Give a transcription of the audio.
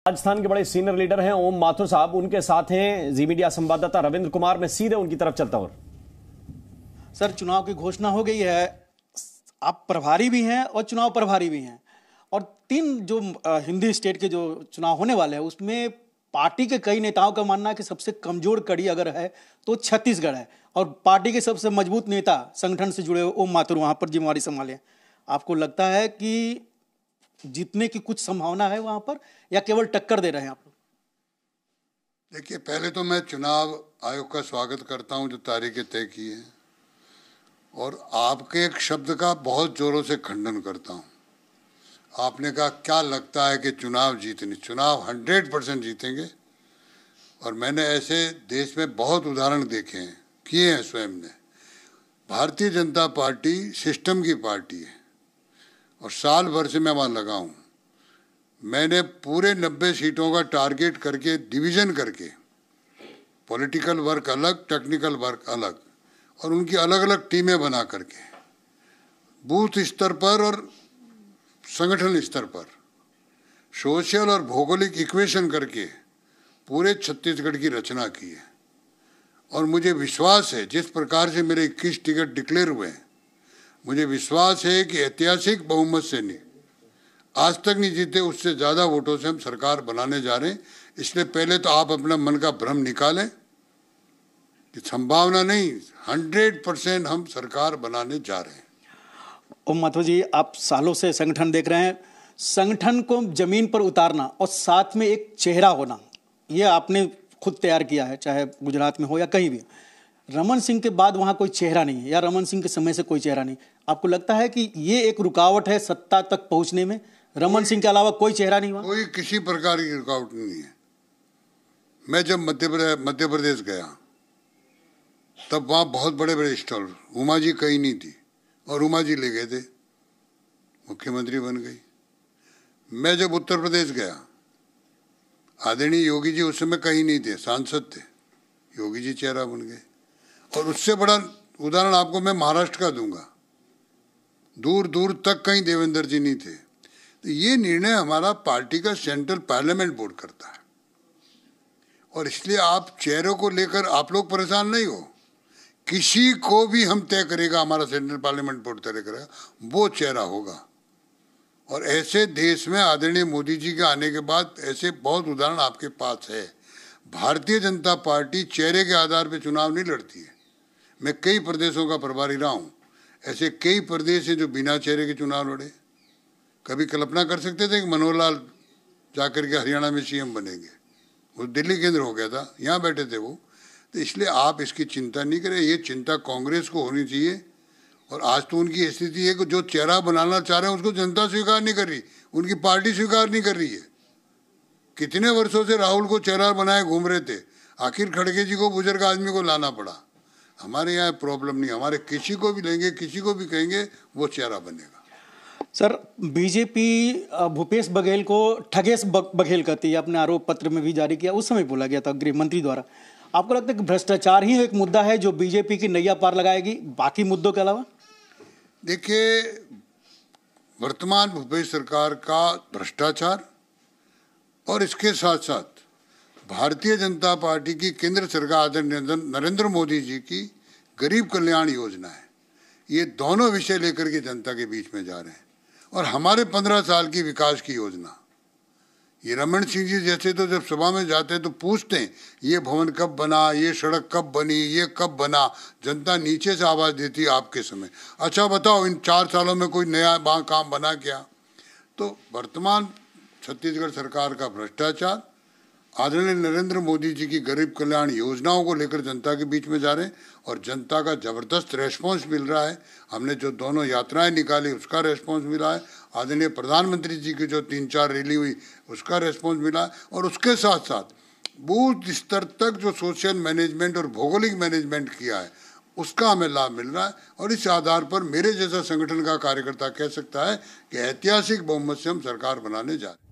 राजस्थान के बड़े senior leader हैं ओम माथुर साहब, उनके साथ हैं जी मीडिया संवाददाता रविंद्र कुमार। मैं सीधे उनकी तरफ चलता हूं। सर, चुनाव की घोषणा हो गई है, आप प्रभारी भी हैं और चुनाव प्रभारी भी हैं, और 3 जो हिंदी स्टेट के जो चुनाव होने वाले हैं उसमें पार्टी के कई नेताओं का मानना है कि सबसे कमजोर कड़ी अगर है तो छत्तीसगढ़ है, और पार्टी के सबसे मजबूत नेता संगठन से जुड़े ओम माथुर वहां पर जिम्मेवारी संभाले। आपको लगता है कि जीतने की कुछ संभावना है वहां पर, या केवल टक्कर दे रहे हैं आप लोग? देखिए, पहले तो मैं चुनाव आयोग का स्वागत करता हूं जो तारीखें तय की है, और आपके एक शब्द का बहुत जोरों से खंडन करता हूं। आपने कहा क्या लगता है कि चुनाव 100% जीतेंगे, और मैंने ऐसे देश में बहुत उदाहरण देखे हैं, किए हैं स्वयं ने। भारतीय जनता पार्टी सिस्टम की पार्टी है, और साल भर से मैं वहाँ लगा हूँ। मैंने पूरे 90 सीटों का टारगेट करके डिवीज़न करके, पॉलिटिकल वर्क अलग, टेक्निकल वर्क अलग, और उनकी अलग अलग टीमें बना करके बूथ स्तर पर और संगठन स्तर पर सोशल और भौगोलिक इक्वेशन करके पूरे छत्तीसगढ़ की रचना की है। और मुझे विश्वास है, जिस प्रकार से मेरे 21 टिकट डिक्लेयर हुए हैं, मुझे विश्वास है कि ऐतिहासिक बहुमत से नहीं, आज तक नहीं जीते उससे ज़्यादा वोटों से हम सरकार बनाने जा रहे हैं। इसलिए पहले तो आप अपना मन का भ्रम निकालें कि संभावना नहीं, 100% हम सरकार बनाने जा रहे हैं। ओम माथुर जी, आप सालों से संगठन देख रहे हैं, संगठन को जमीन पर उतारना और साथ में एक चेहरा होना, ये आपने खुद तैयार किया है, चाहे गुजरात में हो या कहीं भी। रमन सिंह के बाद वहां कोई चेहरा नहीं है, या रमन सिंह के समय से कोई चेहरा नहीं। आपको लगता है कि ये एक रुकावट है सत्ता तक पहुंचने में? रमन सिंह के अलावा कोई चेहरा नहीं हुआ? कोई किसी प्रकार की रुकावट नहीं है। मैं जब मध्य प्रदेश गया तब वहाँ बहुत बड़े बड़े स्टॉल, उमा जी कहीं नहीं थी, और उमा जी ले गए थे, मुख्यमंत्री बन गई। मैं जब उत्तर प्रदेश गया, आदरणीय योगी जी उस समय कहीं नहीं थे, सांसद थे, योगी जी चेहरा बन गए। और उससे बड़ा उदाहरण आपको मैं महाराष्ट्र का दूंगा, दूर दूर तक कहीं देवेंद्र जी नहीं थे। तो ये निर्णय हमारा पार्टी का सेंट्रल पार्लियामेंट बोर्ड करता है, और इसलिए आप चेहरों को लेकर आप लोग परेशान नहीं हो। किसी को भी हम तय करेगा, हमारा सेंट्रल पार्लियामेंट बोर्ड तय करेगा, वो चेहरा होगा। और ऐसे देश में आदरणीय मोदी जी के आने के बाद ऐसे बहुत उदाहरण आपके पास है। भारतीय जनता पार्टी चेहरे के आधार पर चुनाव नहीं लड़ती है। मैं कई प्रदेशों का प्रभारी रहा हूँ, ऐसे कई प्रदेश हैं जो बिना चेहरे के चुनाव लड़े। कभी कल्पना कर सकते थे कि मनोहर लाल जाकर के हरियाणा में सीएम बनेंगे? वो दिल्ली केंद्र हो गया था, यहाँ बैठे थे वो। तो इसलिए आप इसकी चिंता नहीं करें, ये चिंता कांग्रेस को होनी चाहिए। और आज तो उनकी स्थिति है कि जो चेहरा बनाना चाह रहे हैं उसको जनता स्वीकार नहीं कर रही, उनकी पार्टी स्वीकार नहीं कर रही है। कितने वर्षों से राहुल को चेहरा बनाए घूम रहे थे, आखिर खड़गे जी को, बुजुर्ग आदमी को लाना पड़ा। हमारे यहाँ प्रॉब्लम नहीं, हमारे किसी को भी लेंगे, किसी को भी कहेंगे, वो चेहरा बनेगा। सर, बीजेपी भूपेश बघेल को ठगेश बघेल कहती है, अपने आरोप पत्र में भी जारी किया, उस समय बोला गया था गृह मंत्री द्वारा। आपको लगता है कि भ्रष्टाचार ही एक मुद्दा है जो बीजेपी की नैया पार लगाएगी बाकी मुद्दों के अलावा? देखिए, वर्तमान भूपेश सरकार का भ्रष्टाचार और इसके साथ साथ भारतीय जनता पार्टी की केंद्र सरकार आदरणीय नरेंद्र मोदी जी की गरीब कल्याण योजना है, ये दोनों विषय लेकर के जनता के बीच में जा रहे हैं। और हमारे 15 साल की विकास की योजना, ये रमन सिंह जी जैसे तो जब सभा में जाते हैं तो पूछते हैं ये भवन कब बना, ये सड़क कब बनी, ये कब बना। जनता नीचे से आवाज़ देती है आपके समय, अच्छा बताओ इन 4 सालों में कोई नया काम बना क्या? तो वर्तमान छत्तीसगढ़ सरकार का भ्रष्टाचार, आदरणीय नरेंद्र मोदी जी की गरीब कल्याण योजनाओं को लेकर जनता के बीच में जा रहे हैं, और जनता का जबरदस्त रेस्पॉन्स मिल रहा है। हमने जो दोनों यात्राएं निकाली उसका रेस्पॉन्स मिला है, आदरणीय प्रधानमंत्री जी की जो 3-4 रैली हुई उसका रेस्पॉन्स मिला है, और उसके साथ साथ बूथ स्तर तक जो सोशल मैनेजमेंट और भौगोलिक मैनेजमेंट किया है उसका हमें लाभ मिल रहा है। और इस आधार पर मेरे जैसा संगठन का कार्यकर्ता कह सकता है कि ऐतिहासिक बहुमत से हम सरकार बनाने जा रहे हैं।